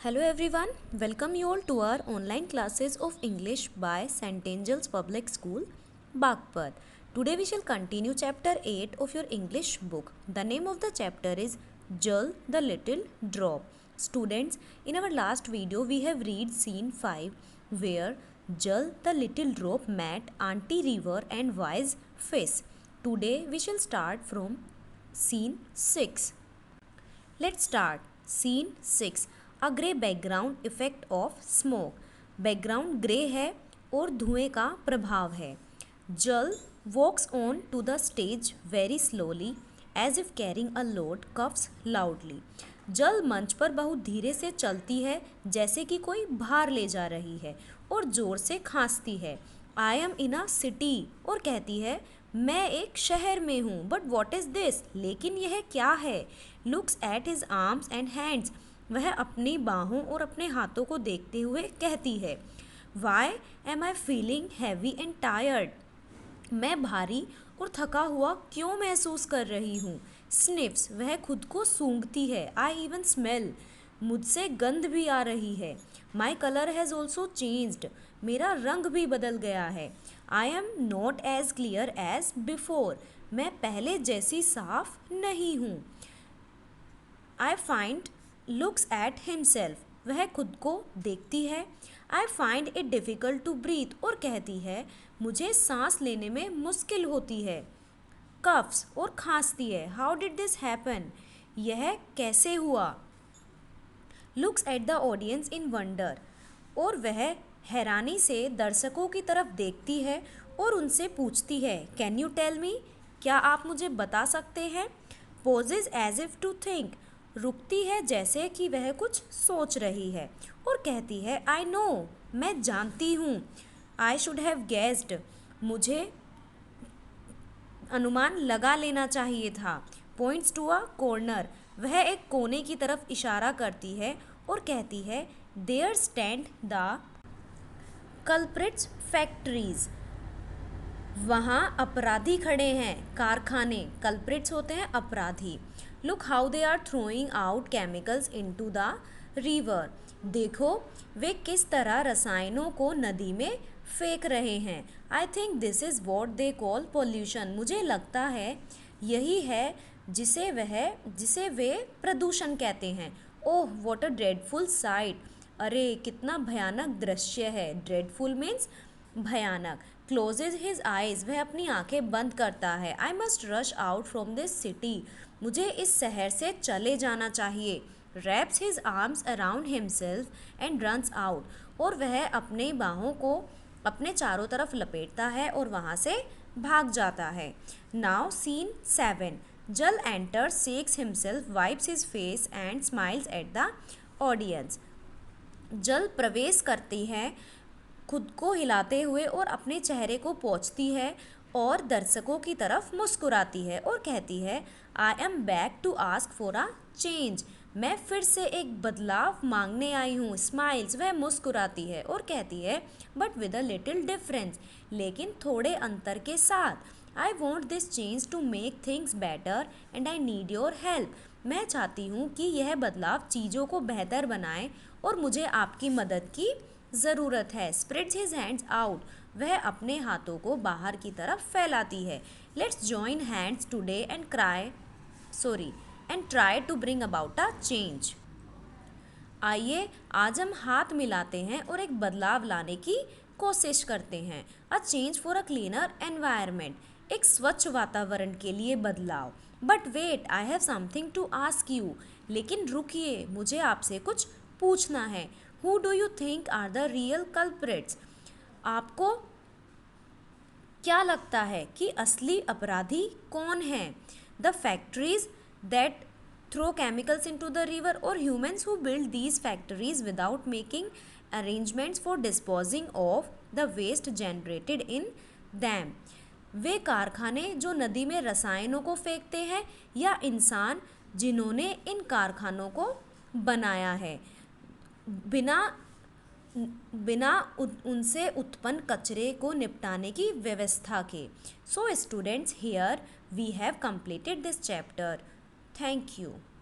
Hello everyone, welcome you all to our online classes of English by St. Angel's Public School, Bagpat. Today we shall continue chapter 8 of your English book. The name of the chapter is Jal the Little Drop. Students, in our last video we have read scene 5 where Jal the Little Drop met Auntie River and Wise Fish. Today we shall start from scene 6. Let's start. Scene 6. A grey background effect of smoke. Background grey है और धुएं का प्रभाव है. जल walks on to the stage very slowly as if carrying a load, coughs loudly. जल मंच पर बहुत धीरे से चलती है जैसे कि कोई भार ले जा रही है और ज़ोर से खांसती है. I M in a city और कहती है मैं एक शहर में हूँ. But what is this? लेकिन यह क्या है? Looks at his arms and hands. वह अपनी बाहों और अपने हाथों को देखते हुए कहती है why am I feeling heavy and tired. मैं भारी और थका हुआ क्यों महसूस कर रही हूँ. स्निफ्स. वह खुद को सूंघती है. I even smell. मुझसे गंध भी आ रही है. My colour has also changed. मेरा रंग भी बदल गया है. I am not as clear as before. मैं पहले जैसी साफ नहीं हूँ. I find looks at himself. वह खुद को देखती है. I find it difficult to breathe और कहती है मुझे सांस लेने में मुश्किल होती है. कफ्स और खांसती है. How did this happen? यह कैसे हुआ? Looks at the audience in wonder. और वह हैरानी से दर्शकों की तरफ देखती है और उनसे पूछती है कैन यू टेल मी? क्या आप मुझे बता सकते हैं? Pauses as if to think. रुकती है जैसे कि वह कुछ सोच रही है और कहती है आई नो. मैं जानती हूँ. I should have guessed. मुझे अनुमान लगा लेना चाहिए था. Points to a corner. वह एक कोने की तरफ इशारा करती है और कहती है there stand the culprits factories. वहाँ अपराधी खड़े हैं. कारखाने. कल्प्रिट्स होते हैं अपराधी. Look how they are throwing out chemicals into the river. देखो वे किस तरह रसायनों को नदी में फेंक रहे हैं. I think this is what they call pollution. मुझे लगता है यही है जिसे वे प्रदूषण कहते हैं. Oh what a dreadful sight. अरे कितना भयानक दृश्य है. ड्रेडफुल मीन्स भयानक. Closes his eyes. वह अपनी आंखें बंद करता है. I must rush out from this city. मुझे इस शहर से चले जाना चाहिए. Wraps his arms around himself and runs out. और वह अपने बाहों को अपने चारों तरफ लपेटता है और वहाँ से भाग जाता है. Now scene 7. Jal enters, shakes himself, wipes his face and smiles at the audience. Jal प्रवेश करती है खुद को हिलाते हुए और अपने चेहरे को पोंछती है और दर्शकों की तरफ मुस्कुराती है और कहती है I am back to ask for a change. मैं फिर से एक बदलाव मांगने आई हूँ. स्माइल्स. वह मुस्कुराती है और कहती है but with a little difference. लेकिन थोड़े अंतर के साथ. I want this change to make things better and I need your help. मैं चाहती हूँ कि यह बदलाव चीज़ों को बेहतर बनाए और मुझे आपकी मदद की ज़रूरत है. Spreads his hands out. वह अपने हाथों को बाहर की तरफ फैलाती है. Let's join hands today and try to bring about a change. आइए आज हम हाथ मिलाते हैं और एक बदलाव लाने की कोशिश करते हैं. A change for a cleaner environment. एक स्वच्छ वातावरण के लिए बदलाव. But wait I have something to ask you. लेकिन रुकिए मुझे आपसे कुछ पूछना है. Who do you think are the real culprits? आपको क्या लगता है कि असली अपराधी कौन है? The factories that throw chemicals into the river और humans who build these factories without making arrangements for disposing of the waste generated in them. वे कारखाने जो नदी में रसायनों को फेंकते हैं या इंसान जिन्होंने इन कारखानों को बनाया है बिना उनसे उत्पन्न कचरे को निपटाने की व्यवस्था के. So students here we have completed this chapter. Thank you.